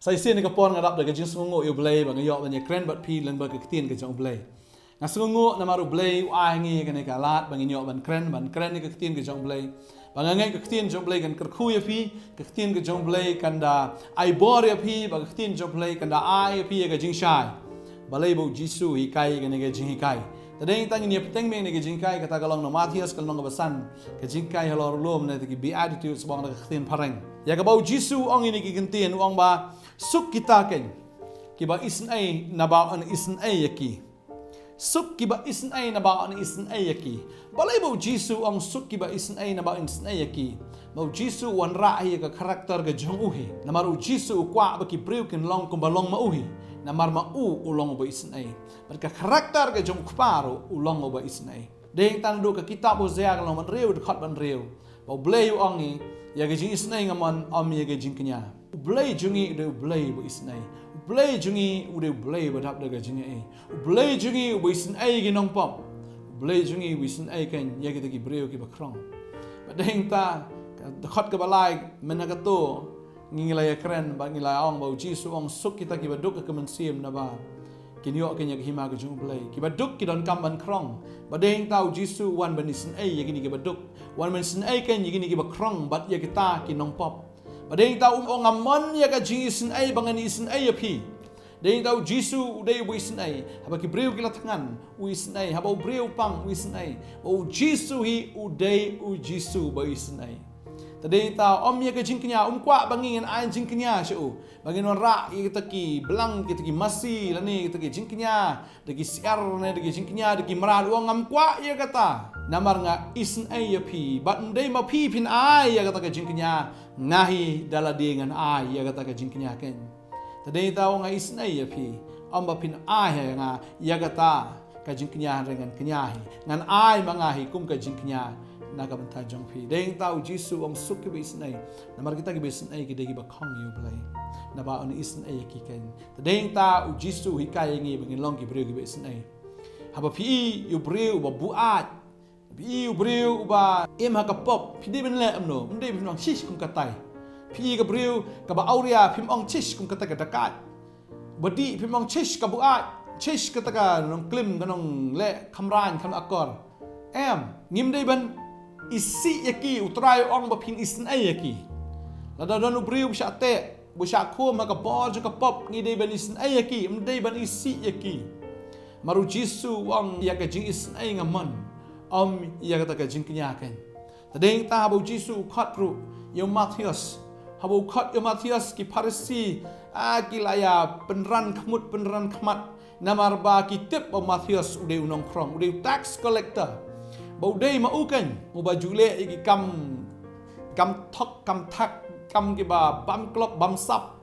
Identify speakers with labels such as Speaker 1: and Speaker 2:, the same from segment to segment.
Speaker 1: Sai sin ka pon ngadap de jing sungo yo blay bang yo bang kren bat pi lang ba ka tin ka jong blay nga sungo na maru blay ai ngi ka ne ka lat bang yo ban kren ni ka tin ka jong blay bang ngai ka tin jong blay kan kerkhu ya pi ka tin ka jong blay kan da ai bor ya pi bang ka tin jong blay kan da ai pi ka jing shai balay bo jisu hi kai ka ne ka jing hi kai tadeng tang ni peteng me ne ka jing kai kata kalong no Matius kalong ka basan ka jing kai halor lom ne ki beatitudes bang ka tin pareng ya ka bo jisu ong ini ki kintin ong ba suk kita ken kiba isn ai na ba an isn ai yaki suk kiba isn ai na ba an isn ai yaki balay bo jisu ong suk kiba isn ai na ba isn ai yaki bo jisu wan ra ai ka karakter ga jong uhi na maru jisu kwa ba ki priu ken long kum balong ma uhi na mar ma ulong ba isn ai ka karakter ga jong kparo ulong ba isn ai deng tan do ka kitab Hosea ka long man reu khot ban reu bo blay ong ni ya ga jing isn ai ngamon om ya ga jing kenya blay jungi de blay bo isnai blay jungi ude blay ba dap daga jungi ai blay jungi bo isnai gi nong pop blay jungi bo isnai kan ya kita ki breu ki bakrong badeng ta khot ka balai menaga to ngilai kren ba ngilai ong bo jisu ong suk kita ki baduk ka mensim na ba kinyo kenya ki hima ka jung blay ki baduk ki don kam ban krong badeng tau jisu wan ban isnai ya gini ki baduk wan ban isnai kan ya gini ki bakrong bat ya kita ki nong pop Badeng tau ngamon ya ka jisin ai bangan isin ai api. Deng tau jisu udai wisin ai. Haba ki breu kila tangan wisin ai. Haba breu pang wisin ai. O jisu hi udai u jisu ba wisin ai. Tadeng tau om ya ka jingknya kwa bangin ai jingknya syu. Bangin wan ra kita ki belang kita ki masi lani kita ki jingknya. Deki siar ne deki jingknya deki marad wong ngam kwa ya kata. Namar nga isin ai api. Bat ndai ma pi pin ai ya kata ka jingknya. Ngahi dala dengan ai ya kata ka jingknya ken tadei tau nga isn ai ya pi amba pin ai nga ya kata ka jingknya dengan kenyahi ngan ai mangahi kum ka jingknya naga banta jong pi dei tau jisu ong suk ki isn ai namar kita ki isn ai ki degi ba khong yu blai na ba on isn ai ki ken tadei tau jisu hikai ngi bangin long ki breu ki isn ai haba pi yu breu ba buat Pi breu ba em ha ka pop pi de ben le amno mde bin ong shish kum katai pi ka breu ka ba auria pim ong chish kum kata ka dakat bodi pim ong chish ka buat chish kata ka nong klim ka nong le khamran kham akor em ngim de ben isi yaki utrai ong ba pin isn ai yaki la da don breu sha te bu sha ko ma ka bo ka pop ngi de ben isn ai yaki mde ben isi yaki maru jisu ong ya ka jing isn ai ngamon om ya kata ka jingknya kan tadeng ta habu jisu khatru yo Matius habu khat yo Matius ki Farisi ki laya penran khamut penran khamat namar ba ki tip o Matius ude unong krong ude tax collector bau dei ma ukan mu ba jule ki kam thok kam thak kam ki ba bam klok bam sap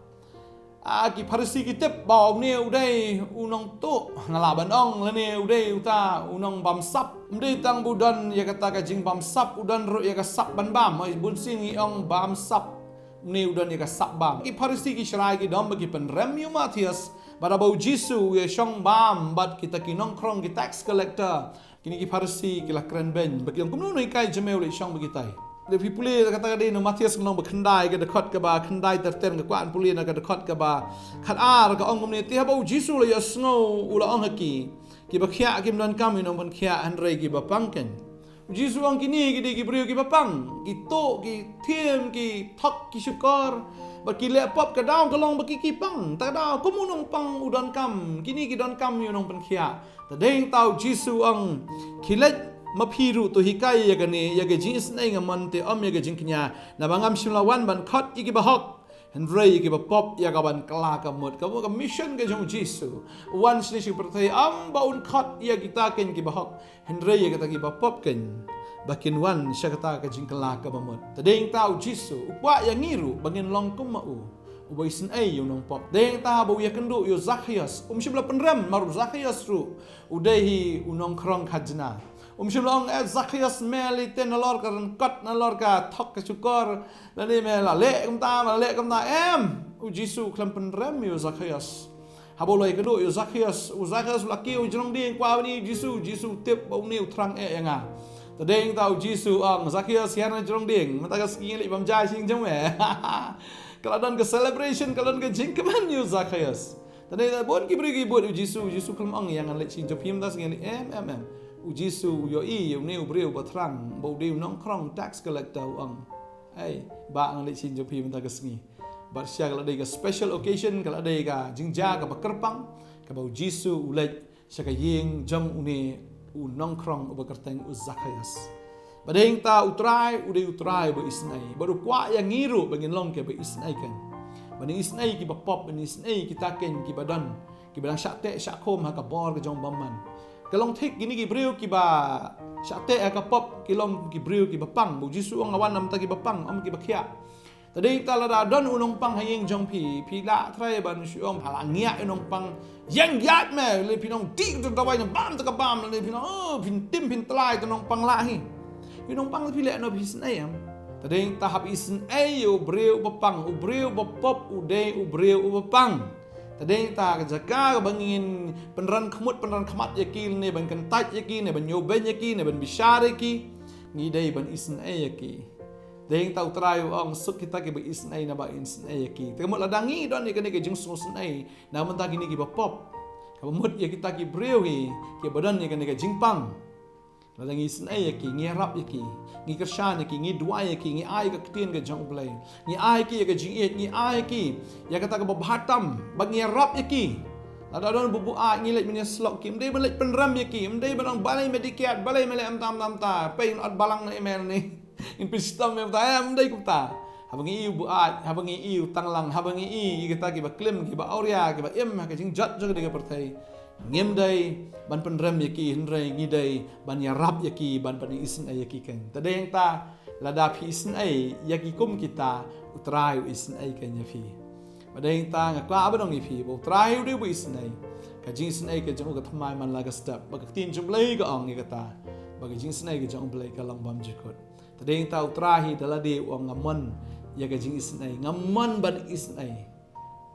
Speaker 1: ki Farisi ki tip ba ne ude unong to ngala ban ong la ne ude uta unong bam sap mde tang budan ya kata ka jing bam sap udan ro ya ka sap ban bam ai bun sing i ong bam sap ne udan ya ka sap bam ki Farisi ki shrai ki dom ki pen rem yu Matius bara bau jisu ya shong bam bat kita ki nong krong ki tax collector kini ki Farisi ki la kren ben bagi ong kumno nei kai jemeu le shong bagi tai de pipule kata ka de no Matius nong bakhandai ka de khot ka ba khandai ter ter ka kwan puli na ka de khot ka ba khat ar ka ong kumne ti ha bau jisu le ya snow ula ong haki ki ba khia kim don kam inong ban khia hanrei ki ba pangken jisu ang kini ki de ki brio ki ba pang ki to ki thiem ki thok ki syukor ba ki le pop ka daw ka long ba ki pang ta daw kumunong pang udon kam kini ki don kam yunong ban khia ta deng tau jisu ang khilet mapiru to hikai ya gani ya ga jis nai ngaman te om ya ga jingknya na bangam shimlawan ban khot iki ba hok Henry ki ba pop ya ka ban kala ka mut ka mission ke jong jisu once ni shi pertai am ba un khot ya kita ken ki ba hok Henry ya ka ki ba pop ken bakin wan sya kata ka jing kala ka ba mut tadeng tau jisu upwa ya ngiru bangin long kum mau ubay sin ay yung nong pop deng ta ba ya kendo yo Zacchaeus shibla penram maru Zacchaeus ru udehi unong krong khajna shibla ong Zacchaeus meli ten nalor ka kat nalor ka thok ka chukor lani me la le kam ta em u jisu klam penram yo Zacchaeus haboloi kendo yo Zacchaeus laki u jrong ding kwa ni jisu tip ba ni utrang nga tadeng tau jisu ang Zacchaeus yana jrong ding mataga ski li bam jai sing jong me Kaladon ke celebration, kaladon ke jing keman yu Zacchaeus. Tadi bon ki beri ki buat Jisu kelam ang yang lek cing jopim das ngani Jisu yo yu ne ubreu batrang, bau deu nong krong tax collector ang. Ba ang lek cing jopim ta kesngi. Bar sia kalau ada special occasion, kalau ada ka jingja ka bakerpang, ka bau Jisu ulek sia ka ying jam une nong krong ubakerteng Zacchaeus. Badeng ta utrai ba isnai. Baru kwa yang ngiru bangin long ke ba isnai kan. Banding isnai ki ba pop, banding isnai ki taken ki badan, ki badang syakte syakom ha ka bor ke jong baman. Kalong thik gini ki breu ki ba syakte ha ka pop ki long ki breu ki ba pang. Bu Jisu ang awan nam ta ki ba pang, om ki ba khia. Tadi ta la don unong pang hayeng jong pi la trai ban syom halangia unong pang yang yat me le pinong tik tu tawai bam ta ka bam le pinong pin tim pin tlai tu nong pang la hi. Yung pang pilih no bisin ayam. Tadi tahap isin ayo ubreu bapang, ubreu bapop, ubreu bapang. Tadi ta kejaka bangin peneran kemat yakin ne ban kentat yakin ne ban nyoben yakin ne ban bishar yakin. Ngidai ban isin ay yakin. Tadi ta utrayo ang suk kita ke ba isin ay na ba isin ay yakin. Tadi mo ladangi don ni kene ke jing susun ay. Namun ta gini ki bapop. Kabamut ya kita ki breu hi, ki badan ni kene ke jingpang. Ladang isin ay yaki, ngi rap yaki, ngi kershan yaki, ngi dua yaki, ngi ay ka ketin ka jang ulay. Ngi ay ki ka jing it, ngi ay ki, ya kata ka babhatam, bag ngi rap yaki. Ladang bubu ay ngi lek minya slok ki, mday balek penram yaki, mday balang balay medikiat, balay melek am tam ta, pay at balang na email ni. In pistam ya ta, mday kumta. Habang iu bu ay, habang iu tanglang, habang iu kita ki ba klim, ki ba auria, ki ba im, ka jing jat jog diga pertai. Ngimday ban penrem yaki hindray ngidai ban yarap yaki ban pan isin ay yaki kan tadeng ta ladap isin ay yaki kum kita utray isin ay kan yafi badeng ta ngakwa abadong ifi bo utray de bu isin ay ka jing isin ay ka jang ugat thamai man laga step bagtin jumlay ka ang ngata bagi jing isin ay ka jang blay ka lang bam jikot tadeng ta utray dalade o ngamon ya ka jing isin ay ngamon ban isin ay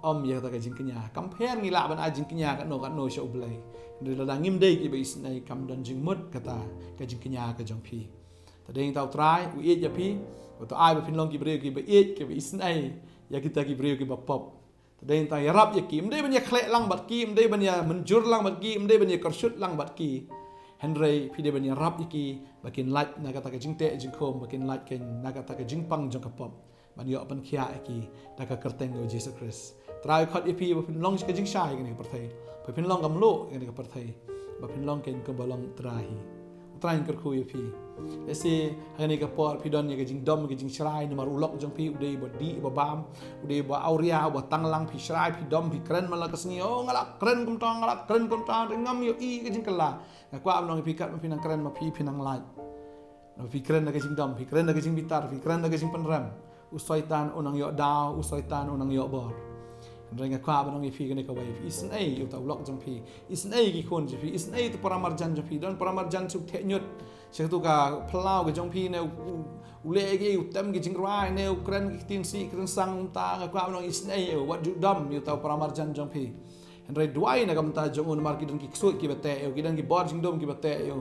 Speaker 1: om ya ta ka jing kenya kamper ngila ban ajing kenya ka no sya ublay ndila da ngimdei ki ba isnai kam dan jing mut kata ka jing kenya ka jong pi tadeng tau try u it ya pi to ai ba pin long ki breu ki ba it ki ba isnai ya kita ki breu ki ba pop tadeng ta yarap ya ki mdei ban ya khlek lang bat ki mdei ban ya menjur lang bat ki mdei ban ya kershut lang bat ki henry pi de ban ya rap ki bakin light na kata ka jing te jing kom bakin light ken na kata ka jing pang jong ka pop ban yo pan khia ki da ka kerteng go Jesus Christ try khot ipi ba pin long ka jing shai ni ka perthai ba pin long gam lo ni ka perthai ba pin long ken ka balong trahi train ker khu ipi ese hani ka por pi don ni ka jing dom ka jing shrai ni mar ulok jong pi udei ba di ba bam udei ba auria ba tanglang pi shrai pi dom pi kren mala ka sngi oh ngalak kren kum tang ngam yo i ka jing kala ka kwa am pi kat ma pinang kren ma pi pinang light no pi kren na ka jing dom pi kren na ka jing bitar pi kren na ka jing penram usaitan onang yo daw usaitan onang yo bor Renga kwa banong ifi kene ka wave isin ai yu ta ulok jong pi isin ai ki khon ji pi isin ai tu paramarjan jong pi don paramarjan su the nyut se tu ka plau ka jong pi ne ule ge utam ge jing rai ne ukran ki tin si kren sang ta ka kwa banong isin ai wat ju dam yu ta paramarjan jong pi henry duai na kam ta jong un mar ki don ki su ki bate yu ki dan ki bor jing dom ki bate yu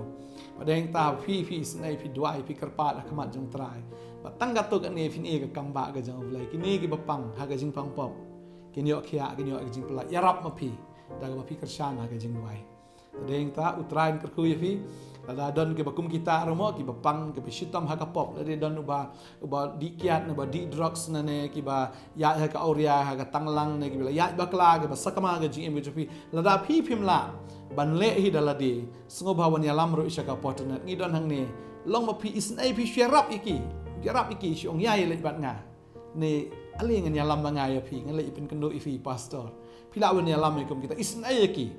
Speaker 1: padeng ta pi isin ai pi duai pi karpa la kamat jong trai batang gato ka ne fin e ka kamba ga jong blai ki ne ki bapang ha ga jing pang pop kinyo kia kinyo jing pela yarap mapi daga mapi kershan ha jing wai tadeng ta utrain kerku yafi ada don ke bakum kita romo ki bapang ke pishitam ha ka pop lade don uba dikiat ne ba di drugs na ne ki ba ya ha ka auria ha ka tanglang ne ki bila ya bakla ke ba sakama ga jing embi lada pi pimla ban le hi dalade sngo bawan ya lam ro isha ka potna ngi don hang ne long mapi isn ai pi syarap iki syong yai le bat nga ne ali ngan yalam bangai api ngan le ipin kendo ifi pastor pila wen yalam ikum kita isn ayaki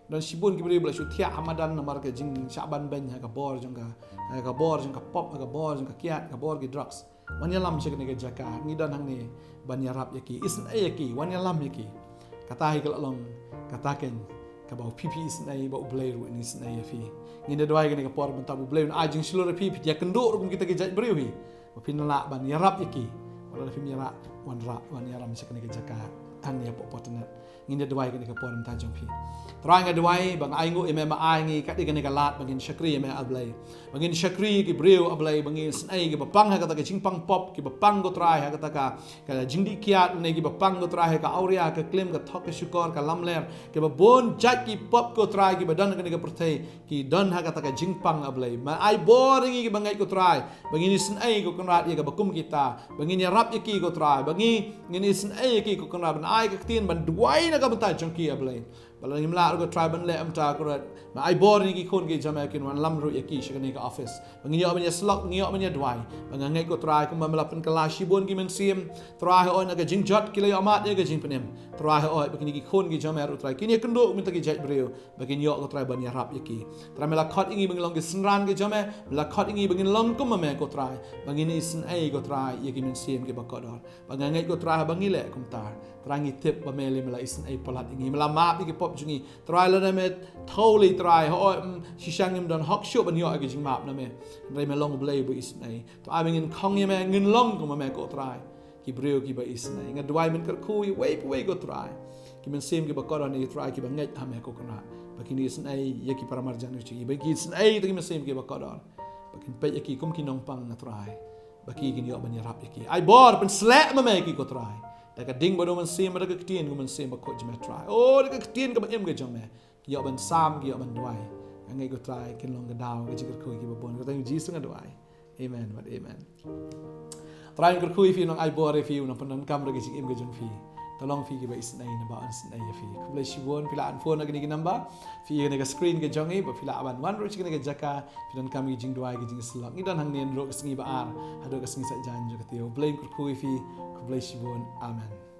Speaker 1: dan sibun ki beri bela syutia hamadan namar ke jing syaban ben ha ka bor jong ka pop ka bor jong ka kiat ka bor ki drugs wan yalam se ke jaka ngi dan hang ni ban yarap yaki isn ayaki wan yalam yaki kata hi kalong kataken ka bau pipi isn ay bau blay ru ni isn ay afi ngi de doai ke ka por ben tabu blay ajing silur pipi ya kendo rum kita ke jat beri hi pin la ban yarap yaki wala fi mira wan yaram se ke jaka hang ni apa internet ngin dia dawai kan ka pon ta jong phi Terang nga dawai bang ai ngu ime ma ai ngi kat digan lat bangin syakri ime ablay bangin syakri ki breu ablay bangin snai ki bapang ha kata ka jingpang pop ki bapang go trai ha kata ka jingdi kiat ne ki bapang go trai ha ka auria ka claim ka thok ka syukor ka lamler ki babon jat ki pop go trai ki badan ka perthai ki don ha kata ka jingpang ablay ma ai boring ki bangai go trai bangin snai go konrat ye ka bakum kita bangin ya rap ki go trai bangin ngini snai ki go konrat ban ai ka tin ban dawai na ka banta jong ki ablay Bala ngi mla ko try ban le am ta ko ma ai bor ni ki khon ki jama kin wan lam ru yaki shikani ka office bangi yo ban ya slok ngi yo ban ya dwai bang ngai ko try ko ma pen kala shibon ki men sim try ho na ka jing jot ki le amat ye ka jing penem try ho bakini ki khon ki jama ru try kini kendo min ta ki jai breu bakin yo ko try ban ya rap yaki try mela khot ingi bang long ki snran ki jama mela khot ingi bang long ko ma me ko try bangi ni sin ai ko try yaki men sim ki ba ko dor bang ngai ko try bangi le kum tar try tip ba mele mela isin ai polat ingi mela map ki pop jungi try la na me totally try ho shishang im don hok shop ban yo agi jing map na me rai me long blay bu is nai to ai ngin khong ye me ngin long ko me ko try ki breu ki ba is nai nga dwai men kar khu yi way go try ki men sim ki ba ko ni try ki ba ngai ha me ko kona ba ki ni is nai ye ki paramar jan chi ba ki is nai to ki men sim ki ba ko don ba kin pe ye ki kum ki nong pang na try ba ki gin yo ban ya rap ye ki ai bor pen slap ma me ki ko try Daga ding bodo man sim daga ktien ko man sim ba ko jme try oh daga ktien ka ba em ga jome ki yo ban sam ki yo ban dwai ngai go try kin long ga daw ga jikar ko ki ba bon ko tang ji sunga dwai amen but amen try kar ko fi nong ai bore fi nong pan kam daga jik em ga jong fi tolong fi ki ba isnai na ba an snai ya fi ko ble shibon pila an phone ga ni namba fi ga screen ga jongi ba pila aban wan ro chi ga jaka fi dan kam gi jing dwai ga jing slok ni dan hang nen ro ga sngi ba ar hado ga sngi sa jan jo ka tio ble kar ko fi ko ble shibon amen